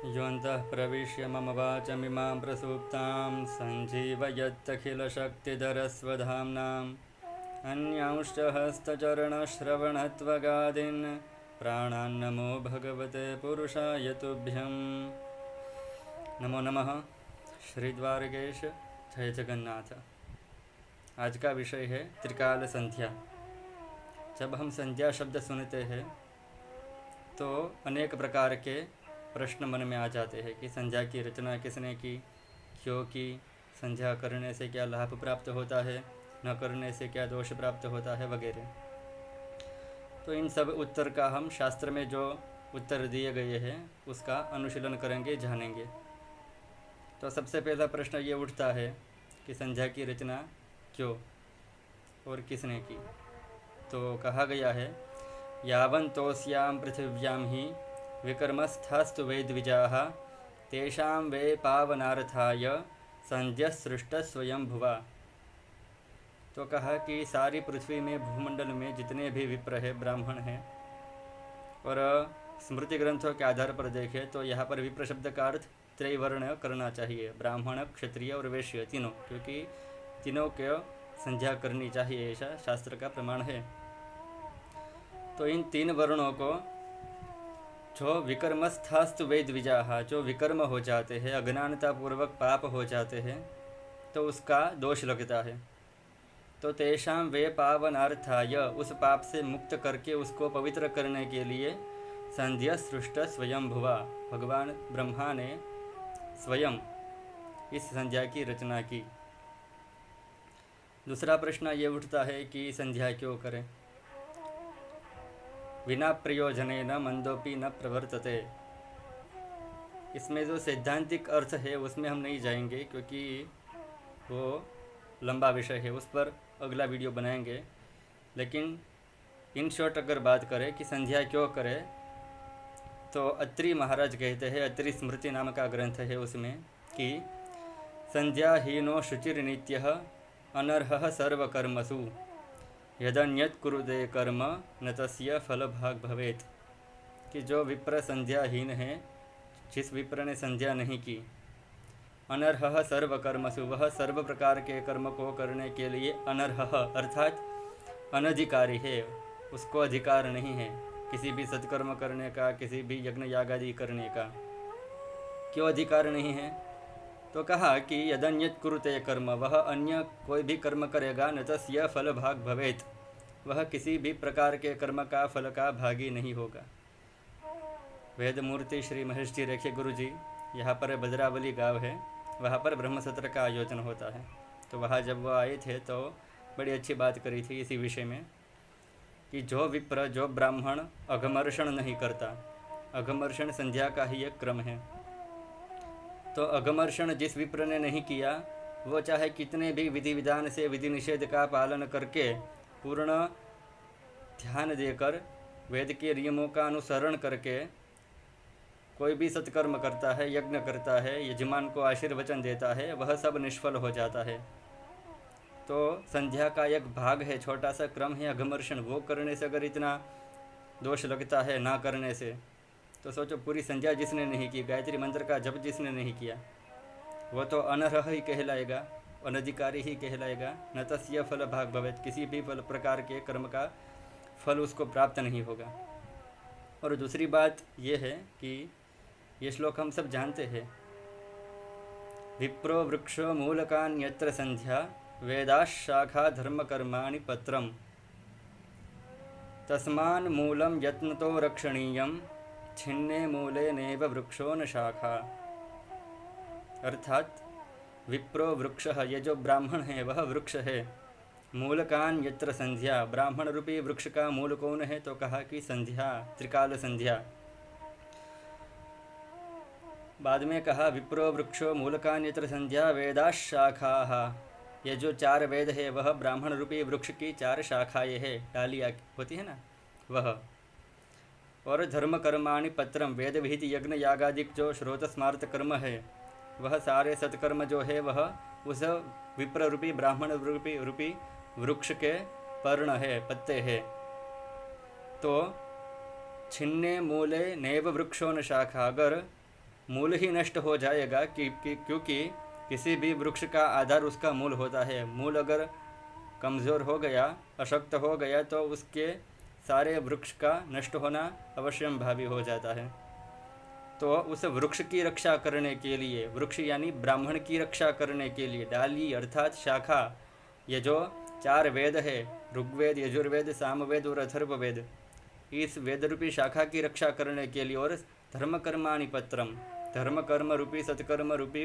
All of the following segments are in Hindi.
योऽन्तः प्रविश्य मम वाचमिमां प्रसूप्तां सञ्जीवयत्यखिलशक्तिधरस्वधाम्नाम् अन्यांश्च हस्तचरणश्रवणत्वगादीन् प्राणान्नमो भगवते पुरुषाय तुभ्यं। नमो नमः। श्री द्वारकेश जय जगन्नाथ। आज का विषय है त्रिकाल संध्या। जब हम संध्या शब्द सुनते हैं तो अनेक प्रकार के प्रश्न मन में आ जाते हैं कि संध्या की रचना किसने की, क्यों की, संध्या करने से क्या लाभ प्राप्त होता है, न करने से क्या दोष प्राप्त होता है वगैरह। तो इन सब उत्तर का हम शास्त्र में जो उत्तर दिए गए हैं उसका अनुशीलन करेंगे, जानेंगे। तो सबसे पहला प्रश्न ये उठता है कि संध्या की रचना क्यों और किसने की। तो कहा गया है, यावन्तोऽस्यां पृथिव्यां हि विकर्मस्थास्तु वै द्विजाः तेषां वै पावनार्थाय संध्यः सृष्टः स्वयं भुवा। तो कहा कि सारी पृथ्वी में, भूमंडल में जितने भी विप्र है, ब्राह्मण हैं, और स्मृति ग्रंथों के आधार पर देखें तो यहाँ पर विप्र शब्द का अर्थ त्रैवर्ण करना चाहिए, ब्राह्मण, क्षत्रिय और वैश्य तीनों, क्योंकि तीनों के संध्या करनी चाहिए, ऐसा शास्त्र का प्रमाण है। तो इन तीन वर्णों को जो विकर्मस्थास्तु वै द्विजाः, जो विकर्म हो जाते हैं, अज्ञानता पूर्वक पाप हो जाते हैं, तो उसका दोष लगता है। तो तेषां वे पावनार्थाय, उस पाप से मुक्त करके उसको पवित्र करने के लिए संध्या सृष्ट स्वयं भुवा, भगवान ब्रह्मा ने स्वयं इस संध्या की रचना की। दूसरा प्रश्न ये उठता है कि संध्या क्यों करें। विना प्रयोजनेन मंदोपि न प्रवर्तते। इसमें जो सैद्धांतिक अर्थ है उसमें हम नहीं जाएंगे, क्योंकि वो लंबा विषय है, उस पर अगला वीडियो बनाएंगे। लेकिन इन शॉर्ट अगर बात करें कि संध्या क्यों करें, तो अत्रि महाराज कहते हैं, अत्रि स्मृति नाम का ग्रंथ है उसमें, कि संध्याहीनो शुचिर्नित्यः अनर्हः सर्वकर्मसु यदन्यत् कुरुते कर्म न तस्य फलभाग भवेत्। कि जो विप्र संध्याहीन है, जिस विप्र ने संध्या नहीं की, अनर्हः सर्वकर्मसु, वह सर्व प्रकार के कर्म को करने के लिए अनर्हः अर्थात अनधिकारी है, उसको अधिकार नहीं है किसी भी सत्कर्म करने का, किसी भी यज्ञ यागादि करने का। क्यों अधिकार नहीं है? तो कहा कि यदन्यत् कुरुते कर्म, वह अन्य कोई भी कर्म करेगा, न तस्य फल भाग भवेत्, वह किसी भी प्रकार के कर्म का फल का भागी नहीं होगा। वेदमूर्ति श्री महेश जी रेखे गुरु जी, यहाँ पर भद्रावली गाँव है, वहाँ पर ब्रह्म सत्र का आयोजन होता है। तो वहाँ जब वो आए थे तो बड़ी अच्छी बात करी थी इसी विषय में, कि जो विप्र, जो ब्राह्मण अघमर्षण नहीं करता, अघमर्षण संध्या का ही एक क्रम है। तो अघमर्षण जिस विप्र ने नहीं किया, वो चाहे कितने भी विधि विधान से विधि निषेध का पालन करके, पूर्ण ध्यान देकर, वेद के नियमों का अनुसरण करके कोई भी सत्कर्म करता है, यज्ञ करता है, यजमान को आशीर्वचन देता है, वह सब निष्फल हो जाता है। तो संध्या का एक भाग है, छोटा सा क्रम है अघमर्षण, वो करने से अगर इतना दोष लगता है ना करने से, तो सोचो पूरी संध्या जिसने नहीं की, गायत्री मंत्र का जप जिसने नहीं किया, वो तो अनर्ह ही कहलाएगा, अनधिकारी ही कहलाएगा। न तस्य फल भाग भवेत्, किसी भी फल प्रकार के कर्म का फल उसको प्राप्त नहीं होगा। और दूसरी बात ये है कि ये श्लोक हम सब जानते हैं, विप्रो वृक्षो मूलकान्यत्र संध्या वेदाशाखा धर्मकर्माणि पत्रम तस्मान् मूलं यत्नतो रक्षणीयं छिन्ने मूले नैव वृक्षो न शाखा। अर्थात विप्रो वृक्ष, ये जो ब्राह्मण है वह वृक्ष है, मूलकान यत्र संध्या, ब्राह्मण रूपी वृक्ष का मूल कौन है? तो कहा कि संध्या, त्रिकाल संध्या। बाद में कहा विप्रो वृक्षो मूलकान यत्र संध्या वेदाशाखाः, ये जो चार वेद है वह ब्राह्मण रूपी वृक्ष की चार शाखाएँ है, डालियाँ होती है ना, वह। और धर्म कर्माणि पत्रम, वेद विहित यज्ञ यागादिक जो श्रोत स्मार्त कर्म है, वह सारे सत्कर्म जो है वह उस विप्र रूपी ब्राह्मण रूपी वृक्ष के पर्ण है, पत्ते है। तो छिन्ने मूले नैव वृक्षो न शाखा, अगर मूल ही नष्ट हो जाएगा क्योंकि किसी भी वृक्ष का आधार उसका मूल होता है। मूल अगर कमज़ोर हो गया, अशक्त हो गया, तो उसके सारे वृक्ष का नष्ट होना अवश्यंभावी हो जाता है। तो उस वृक्ष की रक्षा करने के लिए, वृक्ष यानी ब्राह्मण की रक्षा करने के लिए, डाली अर्थात शाखा, ये जो 4 वेद है, ऋग्वेद, यजुर्वेद, सामवेद और अथर्ववेद, इस वेद रूपी शाखा की रक्षा करने के लिए और धर्म कर्माणि पत्रम, धर्म कर्म रूपी सत्कर्म रूपी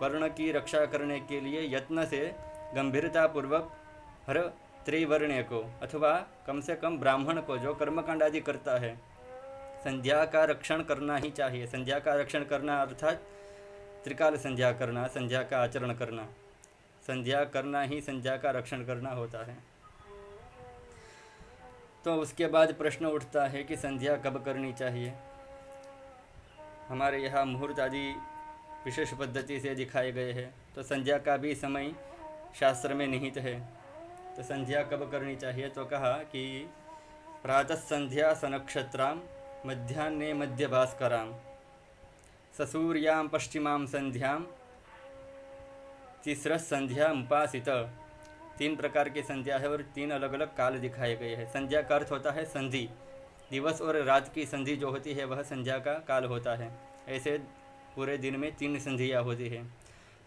वर्ण की रक्षा करने के लिए यत्न से गंभीरतापूर्वक हर त्रिवर्ण्य को अथवा कम से कम ब्राह्मण को जो कर्मकांड आदि करता है, संध्या का रक्षण करना ही चाहिए। संध्या का रक्षण करना अर्थात त्रिकाल संध्या करना, संध्या का आचरण करना, संध्या करना ही संध्या का रक्षण करना होता है। तो उसके बाद प्रश्न उठता है कि संध्या कब करनी चाहिए। हमारे यहाँ मुहूर्त आदि विशेष पद्धति से दिखाए गए हैं, तो संध्या का भी समय शास्त्र में निहित है। तो संध्या कब करनी चाहिए, तो कहा कि प्रातः संध्या सनक्षत्रां मध्याह्ने मध्यभास्करां ससूर्यां पश्चिमां संध्यां तीसरा संध्या उपासित। 3 प्रकार की संध्या है और 3 अलग अलग काल दिखाए गए हैं। संध्या का अर्थ होता है संधि, दिवस और रात की संधि जो होती है वह संध्या का काल होता है। ऐसे पूरे दिन में 3 संधियाँ होती है।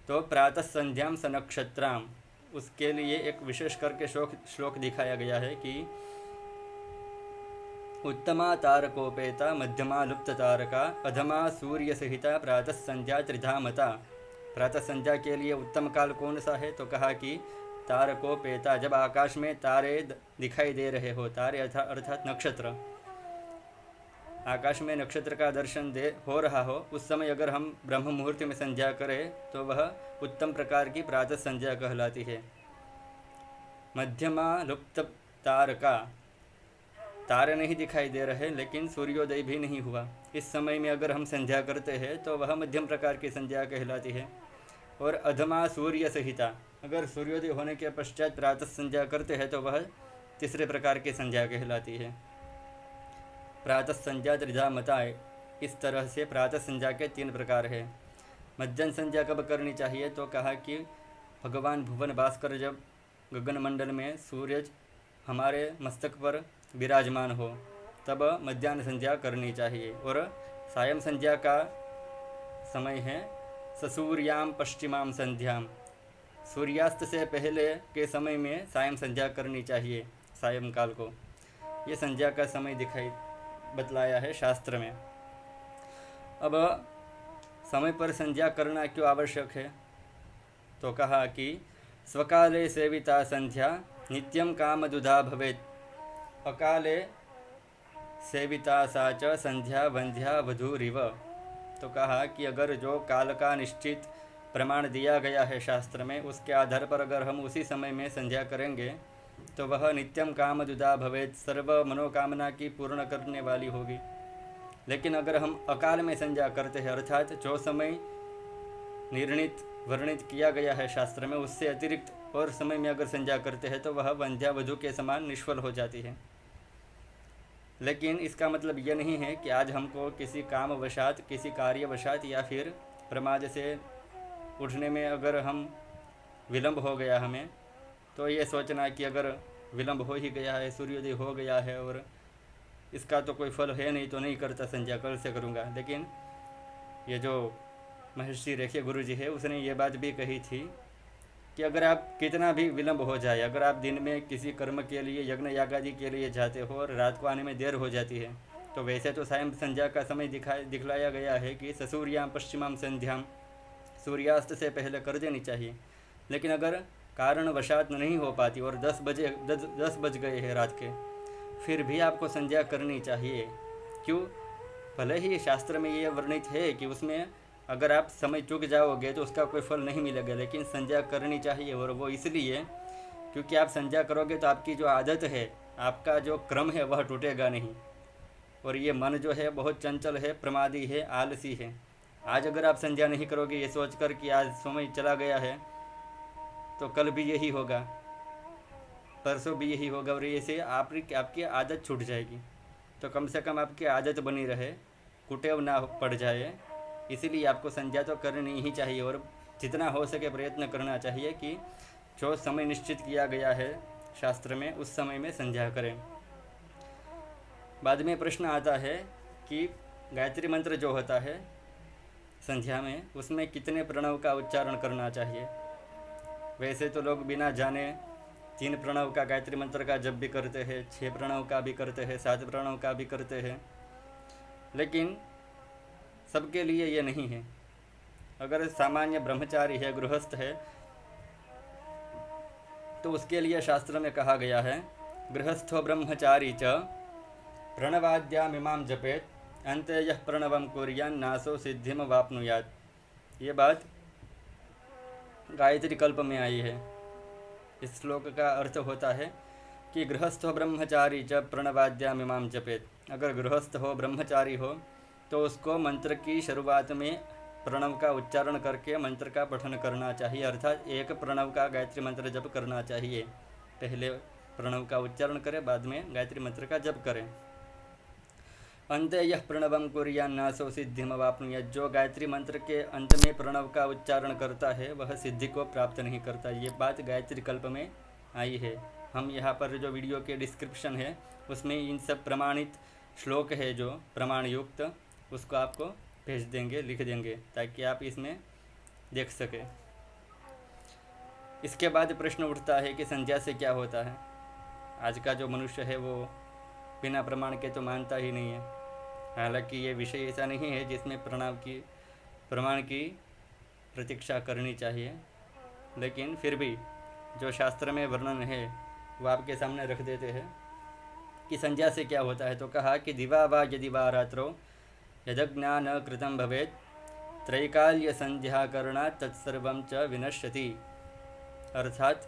तो प्रातः संध्याम सनक्षत्राम, उसके लिए एक विशेष करके श्लोक दिखाया गया है कि उत्तमा तारकोपेता मध्यमा लुप्त तारका अधमा सूर्य सहिता प्रातः संध्या त्रिधा मता। प्रातः संध्या के लिए उत्तम काल कौन सा है, तो कहा कि तारकोपेता, जब आकाश में तारे दिखाई दे रहे हो, तारे अर्थात नक्षत्र, आकाश में नक्षत्र का दर्शन हो रहा हो, उस समय अगर हम ब्रह्म मुहूर्त में संध्या करें तो वह उत्तम प्रकार की प्रातः संध्या कहलाती है। मध्यमा लुप्त तारका, तारे नहीं दिखाई दे रहे लेकिन सूर्योदय भी नहीं हुआ, इस समय में अगर हम संध्या करते हैं तो वह मध्यम प्रकार की संध्या कहलाती है। और अधमा सूर्य सहिता, अगर सूर्योदय होने के पश्चात प्रातः संध्या करते हैं तो वह तीसरे प्रकार की संध्या कहलाती है। प्रातः संध्या त्रिधा मता, इस तरह से प्रातः संध्या के 3 प्रकार है। मध्याह्न संध्या कब करनी चाहिए, तो कहा कि भगवान भुवन भास्कर जब गगनमंडल में सूरज हमारे मस्तक पर विराजमान हो तब मध्याह्न संध्या करनी चाहिए। और सायं संध्या का समय है ससूर्यां पश्चिमां संध्याम, सूर्यास्त से पहले के समय में सायं संध्या करनी चाहिए, सायंकाल को। ये संध्या का समय बतलाया है शास्त्र में। अब समय पर संध्या करना क्यों आवश्यक है, तो कहा कि स्वकाले सेविता संध्या नित्यं कामदुधा भवेत्, अकाले सेविता सा च संध्या वंध्या वधूरिव। तो कहा कि अगर जो काल का निश्चित प्रमाण दिया गया है शास्त्र में, उसके आधार पर अगर हम उसी समय में संध्या करेंगे तो वह नित्यम कामदुदा भवेत्, सर्व मनोकामना की पूर्ण करने वाली होगी। लेकिन अगर हम अकाल में संध्या करते हैं, अर्थात जो समय निर्णित वर्णित किया गया है शास्त्र में, उससे अतिरिक्त और समय में अगर संध्या करते हैं तो वह वंध्या वधू के समान निष्फल हो जाती है। लेकिन इसका मतलब यह नहीं है कि आज हमको किसी कामवशात, किसी कार्यवशात या फिर प्रमाद से उठने में अगर हम विलंब हो गया हमें, तो ये सोचना कि अगर विलंब हो ही गया है, सूर्योदय हो गया है और इसका तो कोई फल है नहीं तो नहीं करता संध्या, कल से करूँगा। लेकिन ये जो महर्षि रेखे गुरु जी है, उसने ये बात भी कही थी कि अगर आप कितना भी विलंब हो जाए, अगर आप दिन में किसी कर्म के लिए, यज्ञ याग आदि के लिए जाते हो और रात को आने में देर हो जाती है, तो वैसे तो सायं संध्या का समय दिखलाया गया है कि ससूर्यां पश्चिमां संध्यां, सूर्यास्त से पहले कर देनी चाहिए। लेकिन अगर कारणवशात नहीं हो पाती और 10 बज गए हैं रात के, फिर भी आपको संध्या करनी चाहिए। क्यों? भले ही शास्त्र में ये वर्णित है कि उसमें अगर आप समय चूक जाओगे तो उसका कोई फल नहीं मिलेगा, लेकिन संध्या करनी चाहिए। और वो इसलिए क्योंकि आप संध्या करोगे तो आपकी जो आदत है, आपका जो क्रम है वह टूटेगा नहीं। और ये मन जो है बहुत चंचल है, प्रमादी है, आलसी है। आज अगर आप संध्या नहीं करोगे ये सोचकर कि आज समय चला गया है तो कल भी यही होगा, परसों भी यही होगा, और ऐसे आपकी आदत छूट जाएगी। तो कम से कम आपकी आदत बनी रहे, कुटेव ना पड़ जाए, इसीलिए आपको संध्या तो करनी ही चाहिए और जितना हो सके प्रयत्न करना चाहिए कि जो समय निश्चित किया गया है शास्त्र में उस समय में संध्या करें। बाद में प्रश्न आता है कि गायत्री मंत्र जो होता है संध्या में उसमें कितने प्रणव का उच्चारण करना चाहिए। वैसे तो लोग बिना जाने 3 प्रणव का गायत्री मंत्र का जप भी करते हैं, 6 प्रणव का भी करते हैं, 7 प्रणव का भी करते हैं, लेकिन सबके लिए ये नहीं है। अगर सामान्य ब्रह्मचारी है, गृहस्थ है, तो उसके लिए शास्त्र में कहा गया है गृहस्थो ब्रह्मचारी च प्रणवाद्यामिमां जपेत अन्ते यः प्रणवं कुर्यान् नासो सिद्धिम वाप्नुयात्। ये बात गायत्री कल्प में आई है। इस श्लोक का अर्थ होता है कि गृहस्थ हो ब्रह्मचारी च प्रणवाद्यामिमां जपेत। अगर गृहस्थ हो, ब्रह्मचारी हो, तो उसको मंत्र की शुरुआत में प्रणव का उच्चारण करके मंत्र का पठन करना चाहिए, अर्थात एक प्रणव का गायत्री मंत्र जप करना चाहिए। पहले प्रणव का उच्चारण करें, बाद में गायत्री मंत्र का जप करें। अंते यह प्रणवम कुर्यान् नासो सिद्धिम वाप्नुयात्। जो गायत्री मंत्र के अंत में प्रणव का उच्चारण करता है वह सिद्धि को प्राप्त नहीं करता। ये बात गायत्री कल्प में आई है। हम यहाँ पर जो वीडियो के डिस्क्रिप्शन है उसमें इन सब प्रमाणित श्लोक है जो प्रमाण युक्त, उसको आपको भेज देंगे, लिख देंगे, ताकि आप इसमें देख सकें। इसके बाद प्रश्न उठता है कि संध्या से क्या होता है। आज का जो मनुष्य है वो बिना प्रमाण के तो मानता ही नहीं है। हालांकि ये विषय ऐसा नहीं है जिसमें प्रमाण की प्रतीक्षा करनी चाहिए, लेकिन फिर भी जो शास्त्र में वर्णन है वो आपके सामने रख देते हैं कि संध्या से क्या होता है। तो कहा कि दिवा वा यदि वा रात्रो यदज्ञान कृतं भवेत् त्रैकाल्य संध्याकरणात् तत्सर्वं च विनश्यति। अर्थात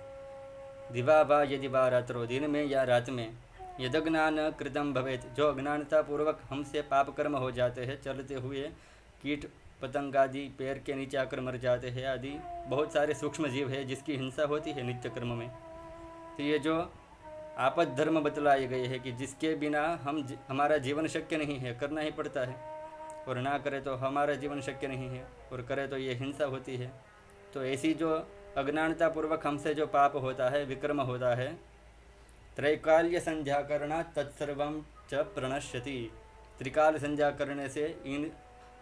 दिवा वा यदि वा रात्रो, दिन में या रात में, यदज्ञान कृतं भवेत्, जो अज्ञानता पूर्वक हमसे पाप कर्म हो जाते हैं, चलते हुए कीट पतंग आदि पैर के नीचे आकर मर जाते हैं आदि बहुत सारे सूक्ष्म जीव है जिसकी हिंसा होती है नित्य कर्म में। तो ये जो आपद धर्म बतलाए गए हैं कि जिसके बिना हमारा जीवन शक्य नहीं है, करना ही पड़ता है, और ना करे तो हमारा जीवन शक्य नहीं है, और करे तो ये हिंसा होती है। तो ऐसी जो अज्ञानता पूर्वक हमसे जो पाप होता है, विक्रम होता है, त्रैकाल्य संध्या करना तत्सर्वं च प्रणश्यति। त्रिकाल संध्या करने से इन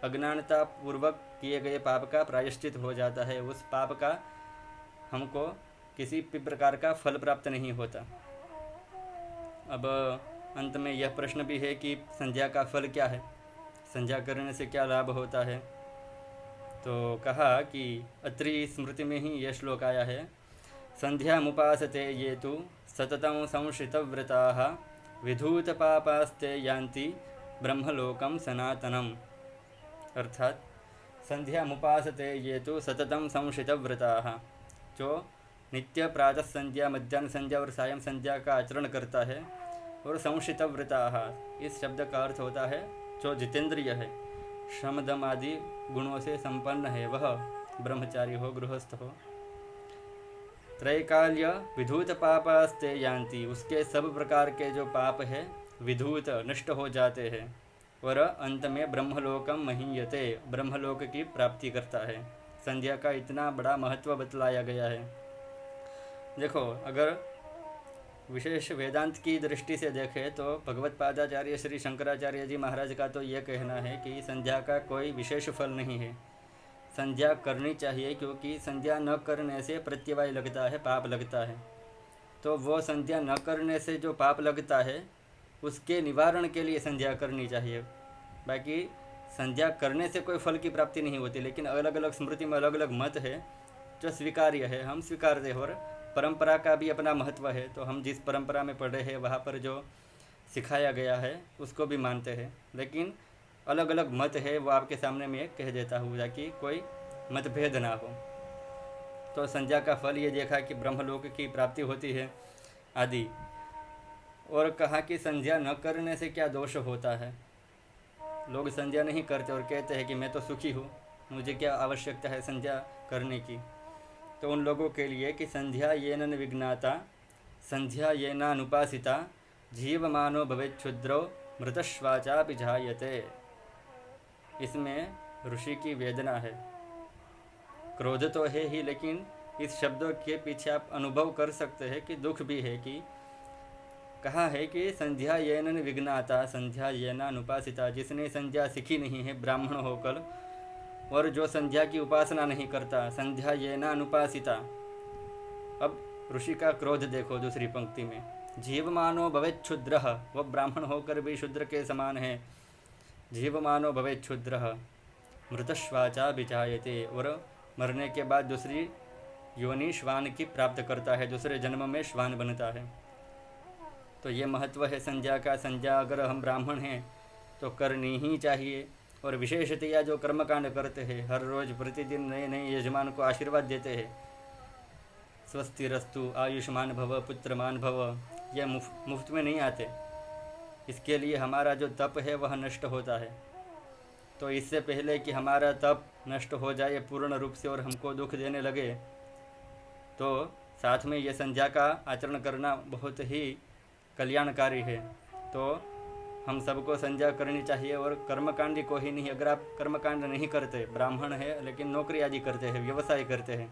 अज्ञानता पूर्वक किए गए पाप का प्रायश्चित हो जाता है। उस पाप का हमको किसी भी प्रकार का फल प्राप्त नहीं होता। अब अंत में यह प्रश्न भी है कि संध्या का फल क्या है, संध्या करने से क्या लाभ होता है। तो कहा कि अत्रि स्मृति में ही यह श्लोक आया है, संध्यामुपासते ये तु सततं संश्रितव्रताः विधूतपापास्ते यान्ति ब्रह्मलोकं सनातनम्। अर्थात संध्यामुपासते ये तु सततं संश्रितव्रताः, जो नित्य प्रातः संध्या, मध्याह्न संध्या और सायं संध्या का आचरण करता है, और संश्रितव्रताः इस शब्द का अर्थ होता है जो जितेंद्रिय है, श्रम दम आदि गुणों से संपन्न है, वह ब्रह्मचारी हो, गृहस्थ हो। त्रैकाल्य विधूत पापास्ते यान्ति, उसके सब प्रकार के जो पाप है विधूत नष्ट हो जाते हैं, और अंत में ब्रह्मलोकम महीयते, ब्रह्मलोक की प्राप्ति करता है। संध्या का इतना बड़ा महत्व बतलाया गया है। देखो, अगर विशेष वेदांत की दृष्टि से देखें तो भगवत पादाचार्य श्री शंकराचार्य जी महाराज का तो ये कहना है कि संध्या का कोई विशेष फल नहीं है, संध्या करनी चाहिए, क्योंकि संध्या न करने से प्रत्यवाय लगता है, पाप लगता है। तो वो संध्या न करने से जो पाप लगता है उसके निवारण के लिए संध्या करनी चाहिए। बाकी संध्या करने से कोई फल की प्राप्ति नहीं होती, लेकिन अलग अलग स्मृति में अलग अलग मत है जो स्वीकार्य है, हम स्वीकारते हैं। और परंपरा का भी अपना महत्व है, तो हम जिस परंपरा में पढ़े हैं वहाँ पर जो सिखाया गया है उसको भी मानते हैं, लेकिन अलग अलग मत है वो आपके सामने मैं कह देता हूँ ताकि कोई मतभेद ना हो। तो संध्या का फल ये देखा कि ब्रह्मलोक की प्राप्ति होती है आदि, और कहा कि संध्या न करने से क्या दोष होता है। लोग संध्या नहीं करते और कहते हैं कि मैं तो सुखी हूँ, मुझे क्या आवश्यकता है संध्या करने की। तो उन लोगों के लिए कि संध्या येन विज्ञाता संध्या येनानुपासिता जीवमानो भवेत् क्षुद्रो मृतश्वाचा जायते। इसमें ऋषि की वेदना है। क्रोध तो है ही, लेकिन इस शब्दों के पीछे आप अनुभव कर सकते हैं कि दुख भी है। कि कहा है कि संध्या येन विघ्नाता संध्या येना अनुपासिता, जिसने संध्या सीखी नहीं है ब्राह्मण होकर और जो संध्या की उपासना नहीं करता, संध्या येना अनुपासिता। अब ऋषि का क्रोध देखो दूसरी पंक्ति में, जीवमानो भवेत् क्षुद्रः, वह ब्राह्मण होकर भी शूद्र के समान है। जीवमानो भवेत् क्षुद्रः मृतश्वाचा विचायते, और मरने के बाद दूसरी योनि श्वान की प्राप्त करता है, दूसरे जन्म में श्वान बनता है। तो ये महत्व है संध्या का। संध्या अगर हम ब्राह्मण हैं तो करनी ही चाहिए। और विशेषतया जो कर्मकांड करते हैं, हर रोज़ प्रतिदिन नए नए यजमान को आशीर्वाद देते हैं, स्वस्तिरस्तु आयुष्मान भव पुत्रमान भव, यह मुफ्त में नहीं आते। इसके लिए हमारा जो तप है वह नष्ट होता है। तो इससे पहले कि हमारा तप नष्ट हो जाए पूर्ण रूप से और हमको दुख देने लगे, तो साथ में ये संध्या का आचरण करना बहुत ही कल्याणकारी है। तो हम सबको संध्या करनी चाहिए। और कर्मकांडी को ही नहीं, अगर आप कर्मकांड नहीं करते, ब्राह्मण है लेकिन नौकरी आदि करते हैं, व्यवसाय करते हैं,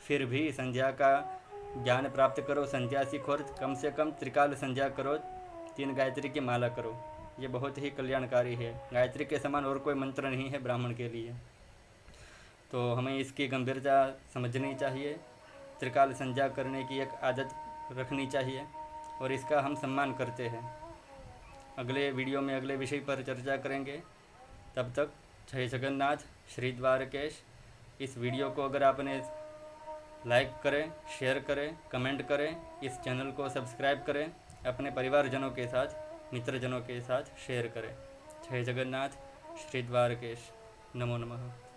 फिर भी संध्या का ज्ञान प्राप्त करो, संध्या सीखो और कम से कम त्रिकाल संध्या करो, 3 गायत्री की माला करो। ये बहुत ही कल्याणकारी है। गायत्री के समान और कोई मंत्र नहीं है ब्राह्मण के लिए। तो हमें इसकी गंभीरता समझनी चाहिए। त्रिकाल संध्या करने की एक आदत रखनी चाहिए और इसका हम सम्मान करते हैं। अगले वीडियो में अगले विषय पर चर्चा करेंगे। तब तक जय जगन्नाथ, श्री द्वारकेश। इस वीडियो को अगर आपने लाइक करें, शेयर करें, कमेंट करें, इस चैनल को सब्सक्राइब करें, अपने परिवारजनों के साथ, मित्रजनों के साथ शेयर करें। जय जगन्नाथ, श्री द्वारकेश। नमो नमः।